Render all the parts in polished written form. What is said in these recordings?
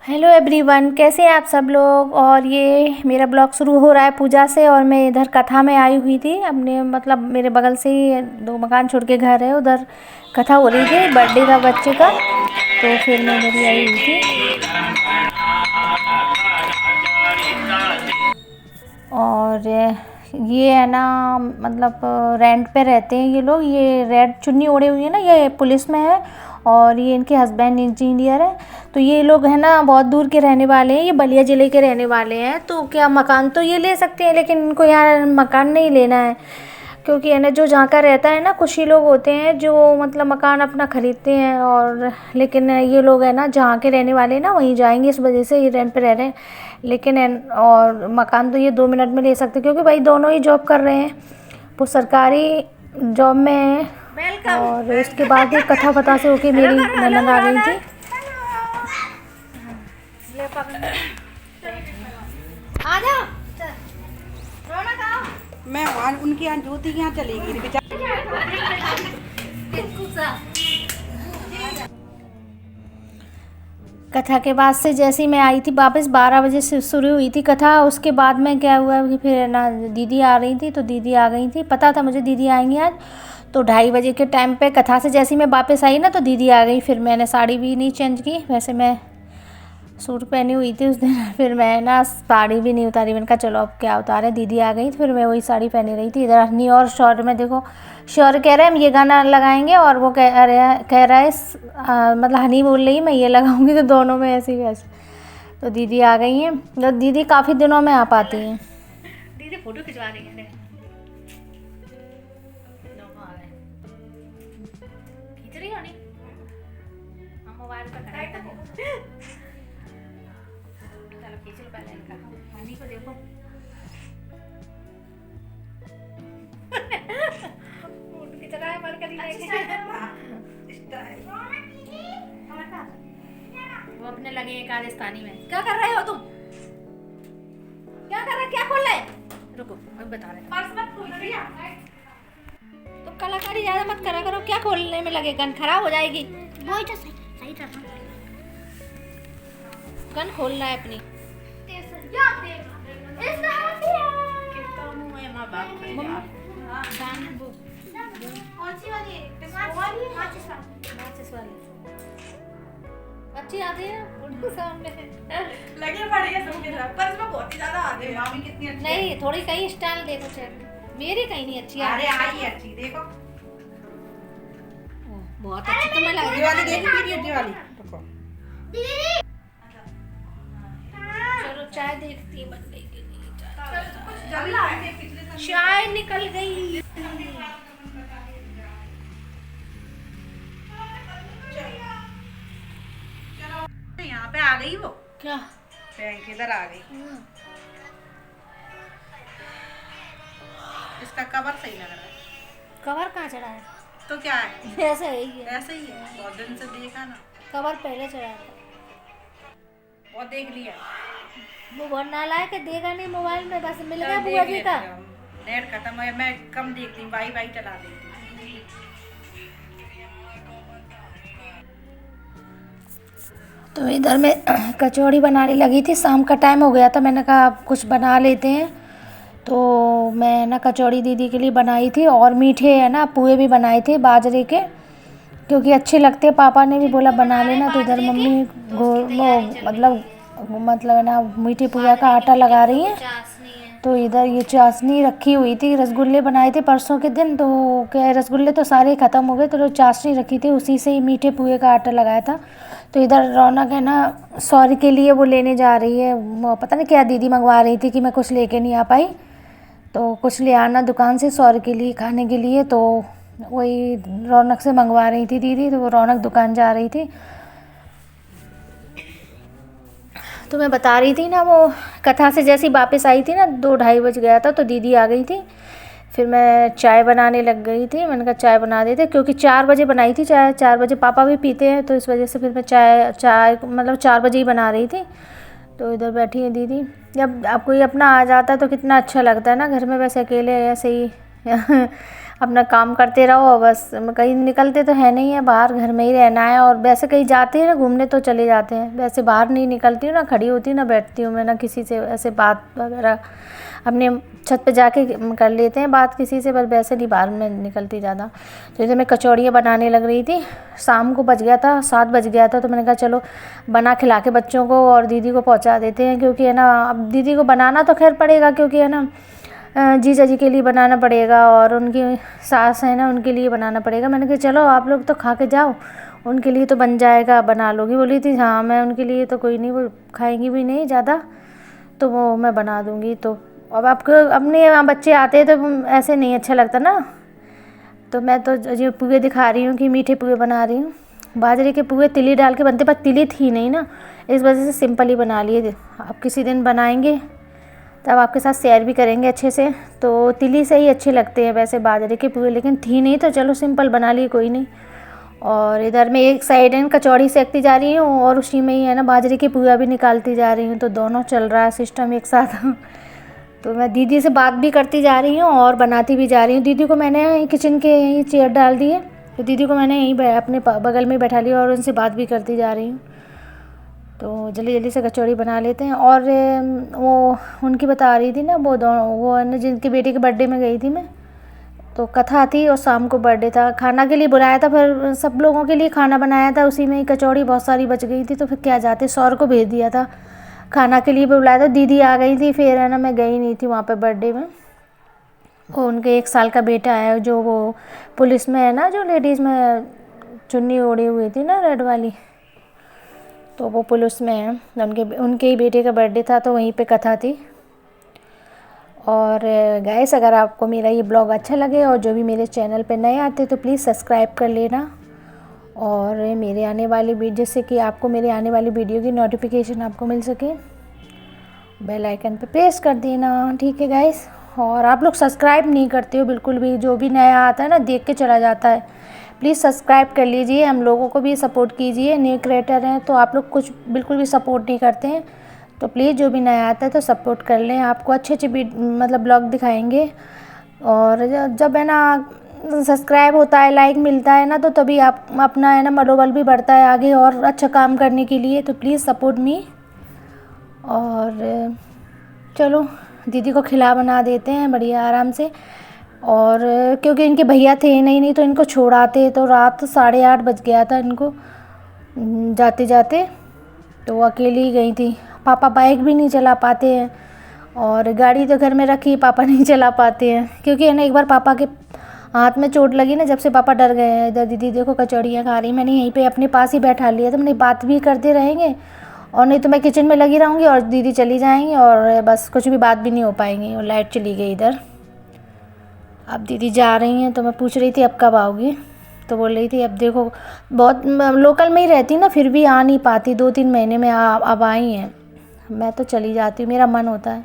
Hello everyone, कैसे हैं आप सब लोग। और ये मेरा ब्लॉग शुरू हो रहा है पूजा से। और मैं इधर कथा में आई हुई थी अपने, मतलब मेरे बगल से ही 2 मकान छोड़ के घर है, उधर कथा हो रही थी, बर्थडे था बच्चे का। तो फिर मैं इधर ही आई हुई थी। और ये है ना, मतलब रेंट पे रहते हैं ये लोग। ये रेड चुन्नी ओढ़े हुई है ना, ये पुलिस में है। और ये इनके हस्बैंड इंजीनियर है। तो ये लोग है ना बहुत दूर के रहने वाले हैं, ये बलिया ज़िले के रहने वाले हैं। तो क्या मकान तो ये ले सकते हैं, लेकिन इनको यहाँ मकान नहीं लेना है। क्योंकि है ना, जो जहाँ का रहता है ना, कुछ ही लोग होते हैं जो मतलब मकान अपना ख़रीदते हैं। और लेकिन ये लोग है ना जहाँ के रहने वाले हैं ना, वहीं जाएंगे, इस वजह से ये रेंट पे रह रहे हैं। लेकिन और मकान तो ये 2 मिनट में ले सकते हैं, क्योंकि भाई दोनों ही जॉब कर रहे हैं, वो सरकारी जॉब में है। और इसके बाद ही कथा फथा से होके मेरी ननद आ गई थी। मैं वहाँ उनके यहाँ ज्योति के यहाँ चली गई बेचारी। कथा के बाद से जैसे ही मैं आई थी वापस, 12 बजे से शुरू हुई थी कथा। उसके बाद में क्या हुआ कि फिर ना दीदी आ रही थी, तो दीदी आ गई थी, पता था मुझे दीदी आएंगी आज। तो 2:30 बजे के टाइम पे कथा से जैसे ही मैं वापस आई ना, तो दीदी आ गई। फिर मैंने साड़ी भी नहीं चेंज की, वैसे मैं सूट पहनी हुई थी उस दिन। फिर मैं ना साड़ी भी नहीं उतारी, मैंने कहा चलो अब क्या उतारे, दीदी आ गई। तो फिर मैं वही साड़ी पहनी रही थी। इधर हनी और शौर्य में देखो, शौर्य कह रहे हैं हम ये गाना लगाएंगे, और वो कह रहा है मतलब हनी बोल रही मैं ये लगाऊंगी। तो दोनों में ऐसी वैसे। तो दीदी आ गई हैं, तो दीदी काफ़ी दिनों में आ पाती हैं। दीदी फोटो खिंचवा रही है। खींच रही हो नहीं, हम मोबाइल पर कनेक्ट हैं। चलो खींच लो पहले इनका, हनी को देखो। फोटो खींच रहा है मरकरी लेके। वो अपने लगे हैं राजस्थानी में। क्या कर रहे हो तुम? क्या कर रहे, क्या खोल रहे? रुको अभी बता रहे। पर्स मत खोल रही है तो कलाकारी ज्यादा मत करा करो। क्या खोलने में लगे, गन खराब हो जाएगी। वही तो सही था। गन खोल रहा है अपनी। अच्छी आती है उनके सामने लगे पड़े हैं सबके साथ, पर इसमें बहुत ही ज्यादा आगे है। मामी कितनी अच्छी है। नहीं, थोड़ी कहीं स्टाइल देखो चेक, मेरी कहीं नहीं अच्छी अरे आई अच्छी देखो। बहुत अच्छी तो मैं लग ये वाली देख वीडियो, ये वाली देखो। चलो चाय देखती बन गई कि नहीं। जल्दी आए पिछले साल। चाय निकल गई। यहाँ पे आ गई वो क्या बैंक इधर आ गई। इसका कवर सही लग रहा है। कवर कहाँ चढ़ा है? तो क्या है, ऐसा है ही है। ऐसे ही है, बहुत दिन से देखा ना, कवर पहले चढ़ा था। बहुत देख लिया। वो बहुत नालायक है, देगा नहीं मोबाइल में, बस मिल गया देख बुआ जी लेते का। हैं हम। नेट खत्म है, मैं कम देखती हूँ, वाई चला देती हूँ। तो इधर मैं कचौड़ी बनाने लगी थी, शाम का टाइम हो गया था, मैंने कहा अब कुछ बना लेते हैं। तो मैं ना कचौड़ी दीदी के लिए बनाई थी, और मीठे है ना पुए भी बनाए थे बाजरे के, क्योंकि अच्छे लगते हैं। पापा ने भी बोला बना लेना। तो इधर मम्मी मतलब है ना मीठे पुआ का आटा लगा रही हैं। तो इधर ये चाशनी रखी हुई थी, रसगुल्ले बनाए थे परसों के दिन। तो क्या, रसगुल्ले तो सारे ख़त्म हो गए, तो चाशनी रखी थी, उसी से ही मीठे पुए का आटा लगाया था। तो इधर रौनक है ना सौरी के लिए वो लेने जा रही है, वो पता नहीं क्या दीदी मंगवा रही थी कि मैं कुछ लेके नहीं आ पाई। तो कुछ ले आना दुकान से सौरी के लिए खाने के लिए। तो वही रौनक से मंगवा रही थी दीदी। तो वो रौनक दुकान जा रही थी। तो मैं बता रही थी ना, वो कथा से जैसी वापस आई थी ना, 2-2:30 बज गया था, तो दीदी आ गई थी। फिर मैं चाय बनाने लग गई थी। मैंने कहा चाय बना देते, क्योंकि 4 बजे बनाई थी चाय। 4 बजे पापा भी पीते हैं, तो इस वजह से फिर मैं चाय मतलब 4 बजे ही बना रही थी। तो इधर बैठी है दीदी। जब आप कोई अपना आ जाता है तो कितना अच्छा लगता है ना घर में, वैसे अकेले ऐसे ही अपना काम करते रहो बस। कहीं निकलते तो है नहीं है, बाहर घर में ही रहना है। और वैसे कहीं जाते हैं ना घूमने तो चले जाते हैं, वैसे बाहर नहीं निकलती हूँ, ना खड़ी होती हूँ ना बैठती हूँ मैं, ना किसी से ऐसे बात वगैरह। अपने छत पे जाके कर लेते हैं बात किसी से, पर वैसे नहीं बाहर में निकलती ज़्यादा। तो जैसे मैं कचौड़ियाँ बनाने लग रही थी, शाम को बज गया था, 7 बज गया था, तो मैंने कहा चलो बना खिला के बच्चों को और दीदी को पहुंचा देते हैं। क्योंकि है ना अब दीदी को बनाना तो खैर पड़ेगा, क्योंकि है ना जीजा जी के लिए बनाना पड़ेगा और उनकी सास है ना उनके लिए बनाना पड़ेगा। मैंने कहा चलो आप लोग तो खा के जाओ, उनके लिए तो बन जाएगा, बना लोगी। बोली थी हाँ मैं उनके लिए तो कोई नहीं, वो खाएंगी भी नहीं ज़्यादा, तो वो मैं बना दूँगी। तो अब आपको अपने यहाँ बच्चे आते हैं तो ऐसे नहीं अच्छा लगता ना। तो मैं तो जो पुए दिखा रही हूँ कि मीठे पुए बना रही हूँ। बाजरे के पुए तिली डाल के बनते, पर तिली थी नहीं ना, इस वजह से सिंपल ही बना लिए। आप किसी दिन बनाएंगे तब आपके साथ शेयर भी करेंगे अच्छे से। तो तिली से ही अच्छे लगते हैं वैसे बाजरे के पुए, लेकिन थी नहीं तो चलो सिंपल बना लिए, कोई नहीं। और इधर मैं एक साइड है कचौड़ी सेकती जा रही हूँ और उसी में ही है ना बाजरे के पुआ भी निकालती जा रही हूँ, तो दोनों चल रहा है सिस्टम एक साथ। तो मैं दीदी से बात भी करती जा रही हूँ और बनाती भी जा रही हूँ। दीदी को मैंने किचन के यहीं चेयर डाल दी है, तो दीदी को मैंने यहीं अपने बगल में बैठा लिया और उनसे बात भी करती जा रही हूँ। तो जल्दी जल्दी से कचौड़ी बना लेते हैं। और वो उनकी बता रही थी ना, वो दोनों वो है ना जिनकी बेटी के बर्थडे में गई थी मैं, तो कथा थी और शाम को बर्थडे था। खाना के लिए बुलाया था, फिर सब लोगों के लिए खाना बनाया था, उसी में ही कचौड़ी बहुत सारी बच गई थी, तो फिर क्या जाते, सौर को भेज दिया था खाना के लिए बुलाया था। दीदी आ गई थी, फिर है ना मैं गई नहीं थी वहाँ पे बर्थडे में। वो उनके 1 साल का बेटा है जो वो पुलिस में है ना, जो लेडीज़ में चुन्नी ओढ़ी हुई थी ना रेड वाली, तो वो पुलिस में है। उनके ही बेटे का बर्थडे था, तो वहीं पे कथा थी। और गाइस अगर आपको मेरा ये ब्लॉग अच्छा लगे और जो भी मेरे चैनल पे नए आते तो प्लीज़ सब्सक्राइब कर लेना। और मेरे आने वाली वीडियो, जैसे कि आपको मेरे आने वाली वीडियो की नोटिफिकेशन आपको मिल सके, बेल आइकन पे प्रेस कर देना, ठीक है गाइस। और आप लोग सब्सक्राइब नहीं करते हो बिल्कुल भी, जो भी नया आता है ना देख के चला जाता है। प्लीज़ सब्सक्राइब कर लीजिए, हम लोगों को भी सपोर्ट कीजिए। न्यू क्रिएटर हैं तो आप लोग कुछ बिल्कुल भी सपोर्ट नहीं करते हैं, तो प्लीज़ जो भी नया आता है तो सपोर्ट कर लें। आपको अच्छे अच्छे मतलब ब्लॉग दिखाएंगे। और जब है ना सब्सक्राइब होता है, लाइक मिलता है ना, तो तभी आप अपना है ना मनोबल भी बढ़ता है आगे और अच्छा काम करने के लिए। तो प्लीज़ सपोर्ट मी। और चलो दीदी को खिला बना देते हैं बढ़िया आराम से। और क्योंकि इनके भैया थे नहीं तो इनको छोड़ाते, तो रात 8:30 बज गया था इनको जाते जाते, तो वो अकेली ही गई थी। पापा बाइक भी नहीं चला पाते हैं और गाड़ी तो घर में रखी, पापा नहीं चला पाते हैं, क्योंकि है ना एक बार पापा के हाथ में चोट लगी ना, जब से पापा डर गए हैं। इधर दीदी देखो कचौड़ियाँ खा रही, मैंने यहीं पे अपने पास ही बैठा लिया था। मैंने बात भी करते रहेंगे और नहीं तो मैं किचन में लगी रहूँगी और दीदी चली जाएंगी और बस कुछ भी बात भी नहीं हो पाएंगी। और लाइट चली गई इधर। अब दीदी जा रही हैं, तो मैं पूछ रही थी अब कब आओगी, तो बोल रही थी अब देखो, बहुत लोकल में ही रहती ना, फिर भी आ नहीं पाती, 2-3 महीने में अब आई हैं। मैं तो चली जाती हूँ, मेरा मन होता है।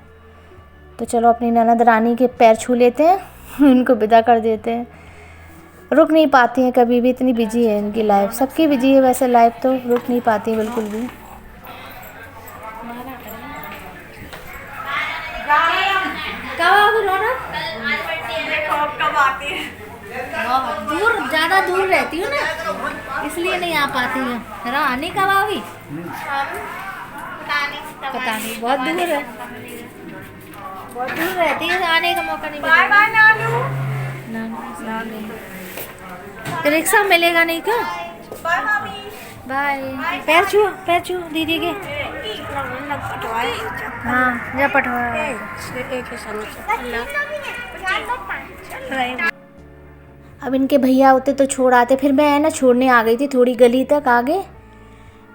तो चलो अपनी ननद रानी के पैर छू लेते हैं, उनको विदा कर देते हैं। रुक नहीं पाती हैं कभी भी, इतनी बिजी है इनकी लाइफ, सबकी बिजी है वैसे लाइफ, तो रुक नहीं पाती हैं बिल्कुल भी। कब आती है? ज़्यादा दूर रहती हूँ ना, इसलिए नहीं आ पाती हूँ। मेरा आने कब आओगी? पता नहीं, बहुत दूर है, बहुत दूर रहती है, आने का मौका नहीं मिलेगा। बाय बाय नानू। तो रिक्शा मिलेगा नहीं क्या? बाय मामी। बाय। पैर छू दीदी के। हाँ जा पटवा। अब इनके भैया होते तो छोड़ आते, फिर मैं है ना छोड़ने आ गई थी थोड़ी गली तक आगे।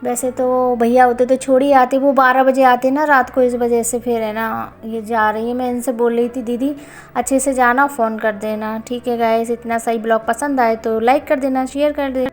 वैसे तो भैया होते तो छोड़ ही आते, वो 12 बजे आते ना रात को, इस वजह से फिर है ना ये जा रही है। मैं इनसे बोल रही थी दीदी अच्छे से जाना, फ़ोन कर देना, ठीक है गाइस। इतना सही ब्लॉग पसंद आए तो लाइक कर देना, शेयर कर देना।